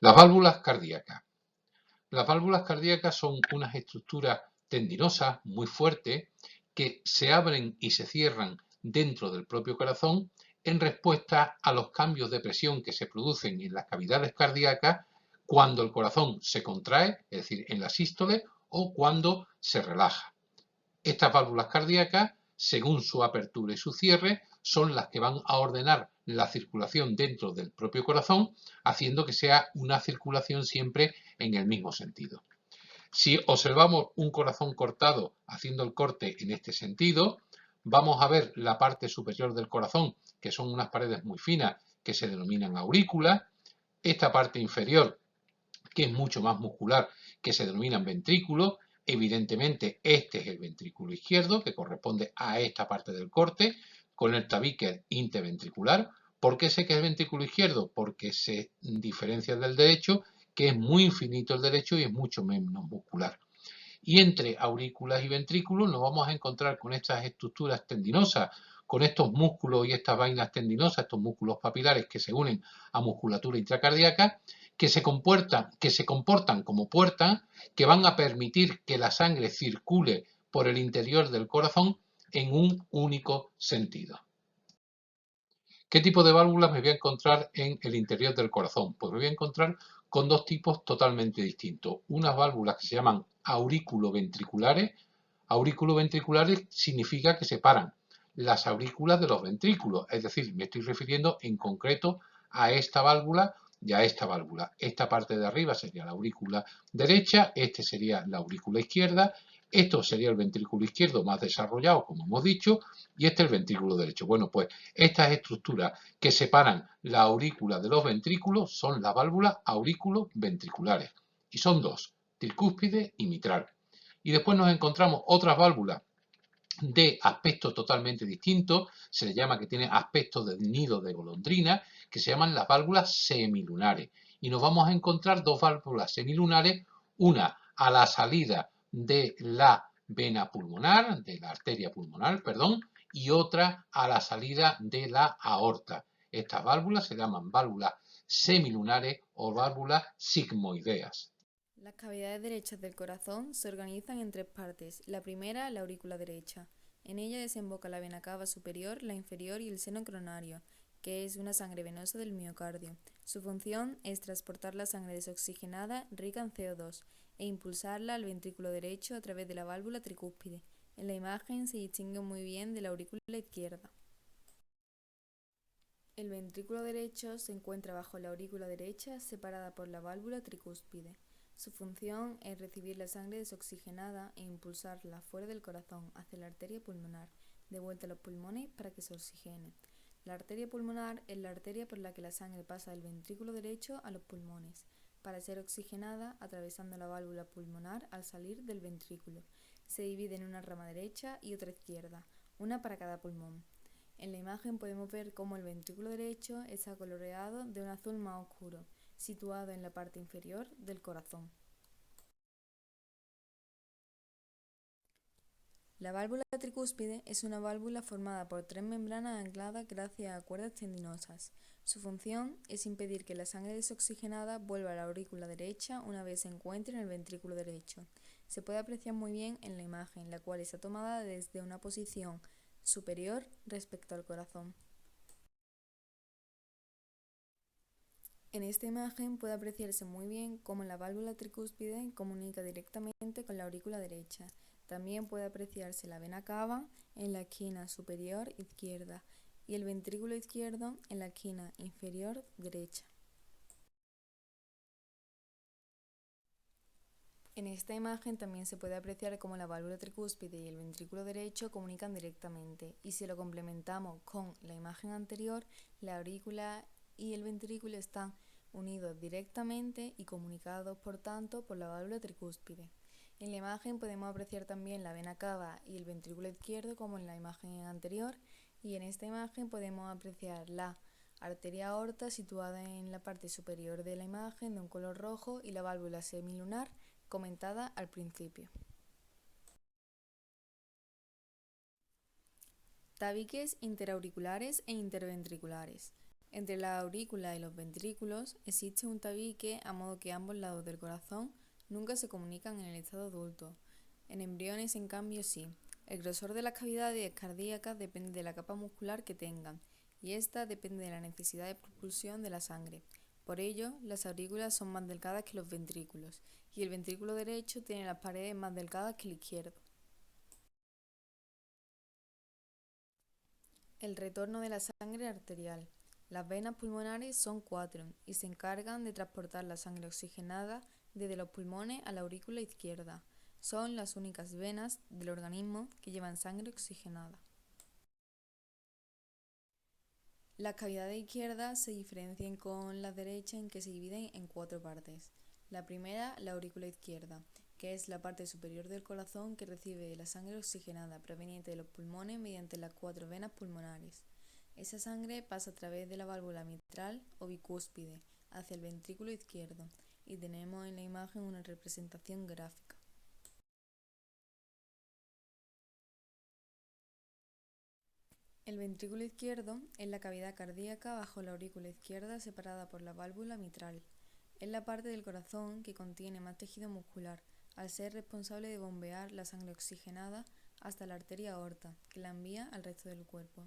Las válvulas cardíacas. Las válvulas cardíacas son unas estructuras tendinosas muy fuertes que se abren y se cierran dentro del propio corazón en respuesta a los cambios de presión que se producen en las cavidades cardíacas cuando el corazón se contrae, es decir, en la sístole, o cuando se relaja. Estas válvulas cardíacas, según su apertura y su cierre, son las que van a ordenar la circulación dentro del propio corazón, haciendo que sea una circulación siempre en el mismo sentido. Si observamos un corazón cortado haciendo el corte en este sentido, vamos a ver la parte superior del corazón, que son unas paredes muy finas que se denominan aurículas, esta parte inferior, que es mucho más muscular, que se denominan ventrículos. Evidentemente, este es el ventrículo izquierdo, que corresponde a esta parte del corte, con el tabique interventricular. ¿Por qué sé que es el ventrículo izquierdo? Porque se diferencia del derecho, que es muy infinito el derecho y es mucho menos muscular. Y entre aurículas y ventrículos nos vamos a encontrar con estas estructuras tendinosas, con estos músculos y estas vainas tendinosas, estos músculos papilares que se unen a musculatura intracardíaca, que se comportan como puertas, que van a permitir que la sangre circule por el interior del corazón en un único sentido. ¿Qué tipo de válvulas me voy a encontrar en el interior del corazón? Pues me voy a encontrar con dos tipos totalmente distintos. Unas válvulas que se llaman aurículo-ventriculares. Aurículo-ventriculares significa que separan las aurículas de los ventrículos, es decir, me estoy refiriendo en concreto a esta válvula y a esta válvula. Esta parte de arriba sería la aurícula derecha, este sería la aurícula izquierda, esto sería el ventrículo izquierdo más desarrollado, como hemos dicho, y este el ventrículo derecho. Bueno, pues estas estructuras que separan la aurícula de los ventrículos son las válvulas aurículo-ventriculares, y son dos, tricúspide y mitral. Y después nos encontramos otras válvulas de aspecto totalmente distinto, se le llama que tiene aspecto de nido de golondrina, que se llaman las válvulas semilunares. Y nos vamos a encontrar dos válvulas semilunares, una a la salida de la vena pulmonar, de la arteria pulmonar, perdón, y otra a la salida de la aorta. Estas válvulas se llaman válvulas semilunares o válvulas sigmoideas. Las cavidades derechas del corazón se organizan en tres partes. La primera, la aurícula derecha. En ella desemboca la vena cava superior, la inferior y el seno coronario, que es una sangre venosa del miocardio. Su función es transportar la sangre desoxigenada rica en CO2 e impulsarla al ventrículo derecho a través de la válvula tricúspide. En la imagen se distingue muy bien de la aurícula izquierda. El ventrículo derecho se encuentra bajo la aurícula derecha, separada por la válvula tricúspide. Su función es recibir la sangre desoxigenada e impulsarla fuera del corazón hacia la arteria pulmonar, de vuelta a los pulmones para que se oxigene. La arteria pulmonar es la arteria por la que la sangre pasa del ventrículo derecho a los pulmones, para ser oxigenada atravesando la válvula pulmonar al salir del ventrículo. Se divide en una rama derecha y otra izquierda, una para cada pulmón. En la imagen podemos ver cómo el ventrículo derecho está coloreado de un azul más oscuro, situado en la parte inferior del corazón. La válvula tricúspide es una válvula formada por tres membranas ancladas gracias a cuerdas tendinosas. Su función es impedir que la sangre desoxigenada vuelva a la aurícula derecha una vez se encuentre en el ventrículo derecho. Se puede apreciar muy bien en la imagen, la cual está tomada desde una posición superior respecto al corazón. En esta imagen puede apreciarse muy bien cómo la válvula tricúspide comunica directamente con la aurícula derecha. También puede apreciarse la vena cava en la esquina superior izquierda y el ventrículo izquierdo en la esquina inferior derecha. En esta imagen también se puede apreciar cómo la válvula tricúspide y el ventrículo derecho comunican directamente, y si lo complementamos con la imagen anterior, la aurícula y el ventrículo están unidos directamente y comunicados por tanto por la válvula tricúspide. En la imagen podemos apreciar también la vena cava y el ventrículo izquierdo como en la imagen anterior, y en esta imagen podemos apreciar la arteria aorta situada en la parte superior de la imagen de un color rojo y la válvula semilunar comentada al principio. Tabiques interauriculares e interventriculares. Entre la aurícula y los ventrículos existe un tabique a modo que ambos lados del corazón nunca se comunican en el estado adulto. En embriones, en cambio, sí. El grosor de las cavidades cardíacas depende de la capa muscular que tengan, y esta depende de la necesidad de propulsión de la sangre. Por ello, las aurículas son más delgadas que los ventrículos, y el ventrículo derecho tiene las paredes más delgadas que el izquierdo. El retorno de la sangre arterial. Las venas pulmonares son 4 y se encargan de transportar la sangre oxigenada desde los pulmones a la aurícula izquierda. Son las únicas venas del organismo que llevan sangre oxigenada. Las cavidades izquierdas se diferencian con las derechas en que se dividen en 4 partes. La primera, la aurícula izquierda, que es la parte superior del corazón que recibe la sangre oxigenada proveniente de los pulmones mediante las 4 venas pulmonares. Esa sangre pasa a través de la válvula mitral o bicúspide hacia el ventrículo izquierdo y tenemos en la imagen una representación gráfica. El ventrículo izquierdo es la cavidad cardíaca bajo la aurícula izquierda separada por la válvula mitral. Es la parte del corazón que contiene más tejido muscular, al ser responsable de bombear la sangre oxigenada hasta la arteria aorta, que la envía al resto del cuerpo.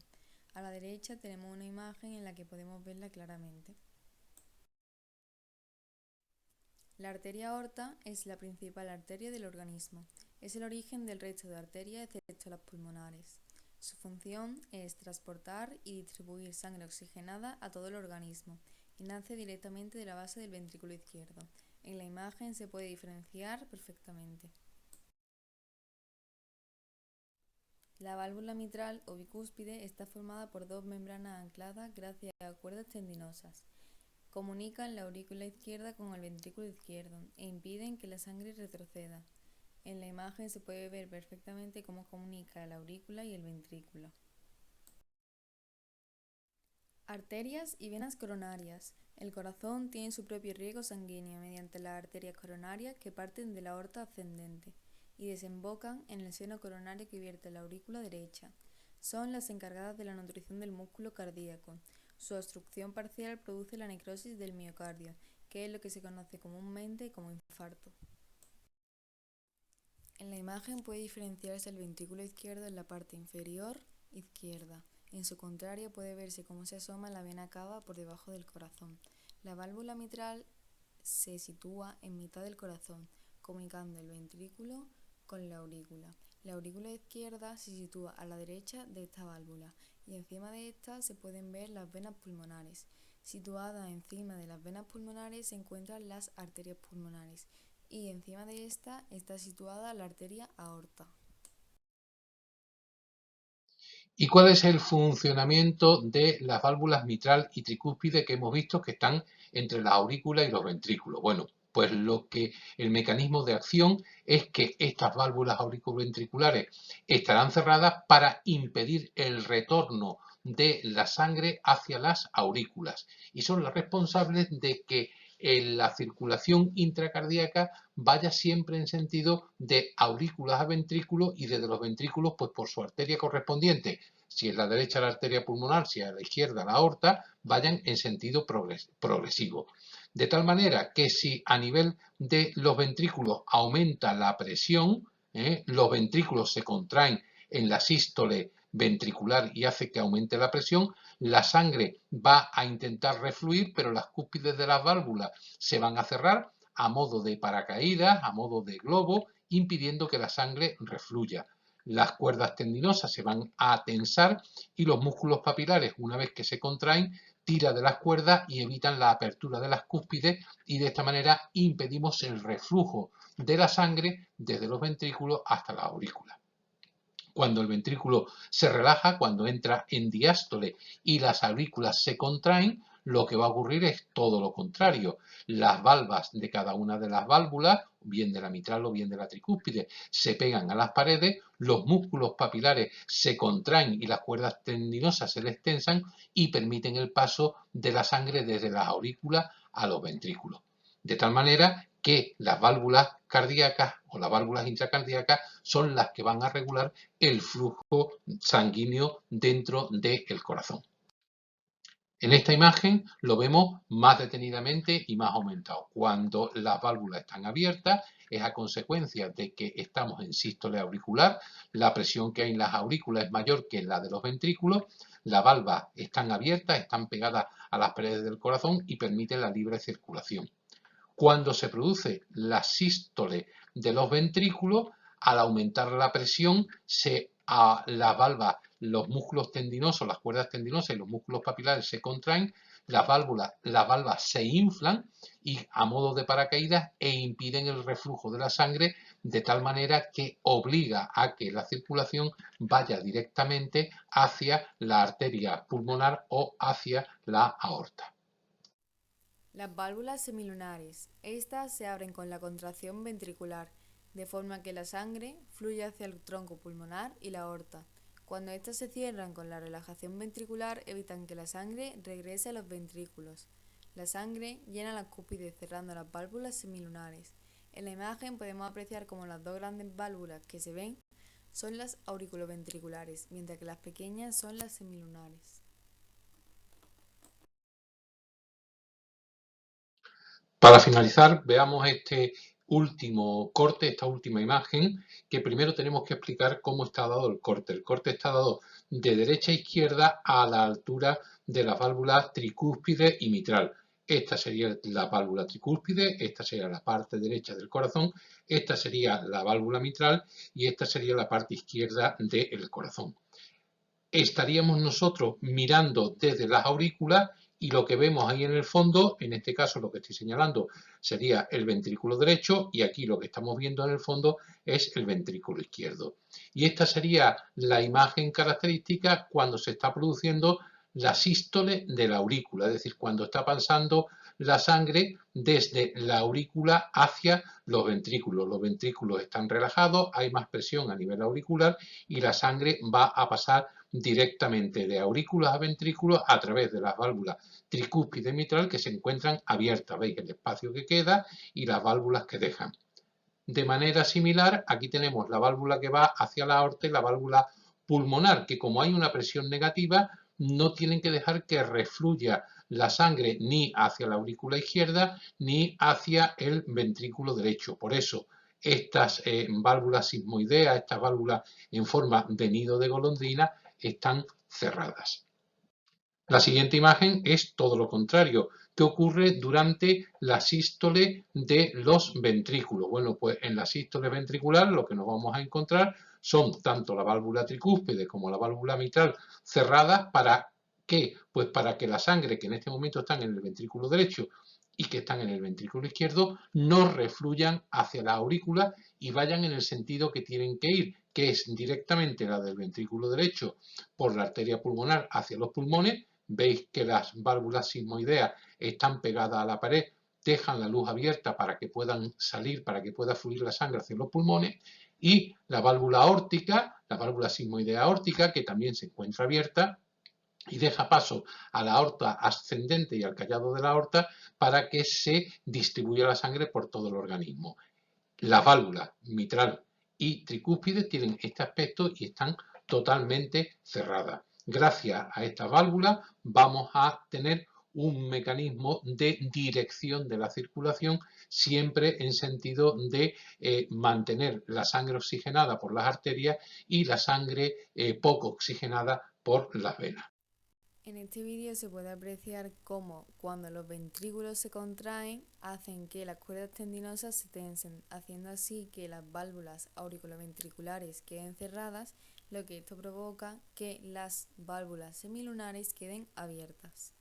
A la derecha tenemos una imagen en la que podemos verla claramente. La arteria aorta es la principal arteria del organismo. Es el origen del resto de arterias excepto las pulmonares. Su función es transportar y distribuir sangre oxigenada a todo el organismo y nace directamente de la base del ventrículo izquierdo. En la imagen se puede diferenciar perfectamente. La válvula mitral o bicúspide está formada por 2 membranas ancladas gracias a cuerdas tendinosas. Comunican la aurícula izquierda con el ventrículo izquierdo e impiden que la sangre retroceda. En la imagen se puede ver perfectamente cómo comunica la aurícula y el ventrículo. Arterias y venas coronarias. El corazón tiene su propio riego sanguíneo mediante las arterias coronarias que parten de la aorta ascendente y desembocan en el seno coronario que vierte la aurícula derecha. Son las encargadas de la nutrición del músculo cardíaco. Su obstrucción parcial produce la necrosis del miocardio, que es lo que se conoce comúnmente como infarto. En la imagen puede diferenciarse el ventrículo izquierdo en la parte inferior izquierda. En su contrario puede verse cómo se asoma la vena cava por debajo del corazón. La válvula mitral se sitúa en mitad del corazón, comunicando el ventrículo con la aurícula. La aurícula izquierda se sitúa a la derecha de esta válvula y encima de esta se pueden ver las venas pulmonares. Situadas encima de las venas pulmonares se encuentran las arterias pulmonares y encima de esta está situada la arteria aorta. ¿Y cuál es el funcionamiento de las válvulas mitral y tricúspide que hemos visto que están entre la aurícula y los ventrículos? Bueno, pues el mecanismo de acción es que estas válvulas auriculoventriculares estarán cerradas para impedir el retorno de la sangre hacia las aurículas y son las responsables de que la circulación intracardíaca vaya siempre en sentido de aurículas a ventrículos y desde los ventrículos pues por su arteria correspondiente, si es la derecha la arteria pulmonar, si es la izquierda la aorta, vayan en sentido progresivo. De tal manera que si a nivel de los ventrículos aumenta la presión, los ventrículos se contraen en la sístole ventricular y hace que aumente la presión, la sangre va a intentar refluir, pero las cúspides de las válvulas se van a cerrar a modo de paracaídas, a modo de globo, impidiendo que la sangre refluya. Las cuerdas tendinosas se van a tensar y los músculos papilares, una vez que se contraen, tiran de las cuerdas y evitan la apertura de las cúspides y de esta manera impedimos el reflujo de la sangre desde los ventrículos hasta la aurícula. Cuando el ventrículo se relaja, cuando entra en diástole y las aurículas se contraen, lo que va a ocurrir es todo lo contrario. Las valvas de cada una de las válvulas, bien de la mitral o bien de la tricúspide, se pegan a las paredes, los músculos papilares se contraen y las cuerdas tendinosas se les tensan y permiten el paso de la sangre desde las aurículas a los ventrículos. De tal manera que las válvulas cardíacas o las válvulas intracardíacas son las que van a regular el flujo sanguíneo dentro del corazón. En esta imagen lo vemos más detenidamente y más aumentado. Cuando las válvulas están abiertas es a consecuencia de que estamos en sístole auricular, la presión que hay en las aurículas es mayor que la de los ventrículos, las válvulas están abiertas, están pegadas a las paredes del corazón y permiten la libre circulación. Cuando se produce la sístole de los ventrículos, al aumentar la presión, las valvas, los músculos tendinosos, las cuerdas tendinosas y los músculos papilares se contraen, las valvas se inflan y a modo de paracaídas e impiden el reflujo de la sangre de tal manera que obliga a que la circulación vaya directamente hacia la arteria pulmonar o hacia la aorta. Las válvulas semilunares. Estas se abren con la contracción ventricular, de forma que la sangre fluye hacia el tronco pulmonar y la aorta. Cuando estas se cierran con la relajación ventricular, evitan que la sangre regrese a los ventrículos. La sangre llena la cúspide cerrando las válvulas semilunares. En la imagen podemos apreciar cómo las dos grandes válvulas que se ven son las auriculoventriculares, mientras que las pequeñas son las semilunares. Para finalizar, veamos este último corte, esta última imagen, que primero tenemos que explicar cómo está dado el corte. El corte está dado de derecha a izquierda a la altura de las válvulas tricúspide y mitral. Esta sería la válvula tricúspide, esta sería la parte derecha del corazón, esta sería la válvula mitral y esta sería la parte izquierda del corazón. Estaríamos nosotros mirando desde las aurículas y lo que vemos ahí en el fondo, en este caso lo que estoy señalando sería el ventrículo derecho y aquí lo que estamos viendo en el fondo es el ventrículo izquierdo. Y esta sería la imagen característica cuando se está produciendo la sístole de la aurícula, es decir, cuando está pasando la sangre desde la aurícula hacia los ventrículos. Los ventrículos están relajados, hay más presión a nivel auricular y la sangre va a pasar directamente de aurículas a ventrículos a través de las válvulas tricúspide y mitral que se encuentran abiertas. Veis el espacio que queda y las válvulas que dejan. De manera similar, aquí tenemos la válvula que va hacia la aorta y la válvula pulmonar, que como hay una presión negativa, no tienen que dejar que refluya la sangre ni hacia la aurícula izquierda ni hacia el ventrículo derecho. Por eso, estas válvulas sismoideas, estas válvulas en forma de nido de golondrina, están cerradas. La siguiente imagen es todo lo contrario. ¿Qué ocurre durante la sístole de los ventrículos? Bueno, pues en la sístole ventricular lo que nos vamos a encontrar son tanto la válvula tricúspide como la válvula mitral cerradas. ¿Para qué? Pues para que la sangre que en este momento están en el ventrículo derecho y que están en el ventrículo izquierdo no refluyan hacia la aurícula y vayan en el sentido que tienen que ir, que es directamente la del ventrículo derecho por la arteria pulmonar hacia los pulmones. Veis que las válvulas sismoideas están pegadas a la pared, dejan la luz abierta para que puedan salir, para que pueda fluir la sangre hacia los pulmones, y la válvula aórtica, la válvula sismoidea aórtica, que también se encuentra abierta y deja paso a la aorta ascendente y al callado de la aorta para que se distribuya la sangre por todo el organismo. Las válvulas mitral y tricúspide tienen este aspecto y están totalmente cerradas. Gracias a esta válvula vamos a tener un mecanismo de dirección de la circulación siempre en sentido de mantener la sangre oxigenada por las arterias y la sangre poco oxigenada por las venas. En este vídeo se puede apreciar cómo cuando los ventrículos se contraen hacen que las cuerdas tendinosas se tensen, haciendo así que las válvulas auriculoventriculares queden cerradas, lo que esto provoca que las válvulas semilunares queden abiertas.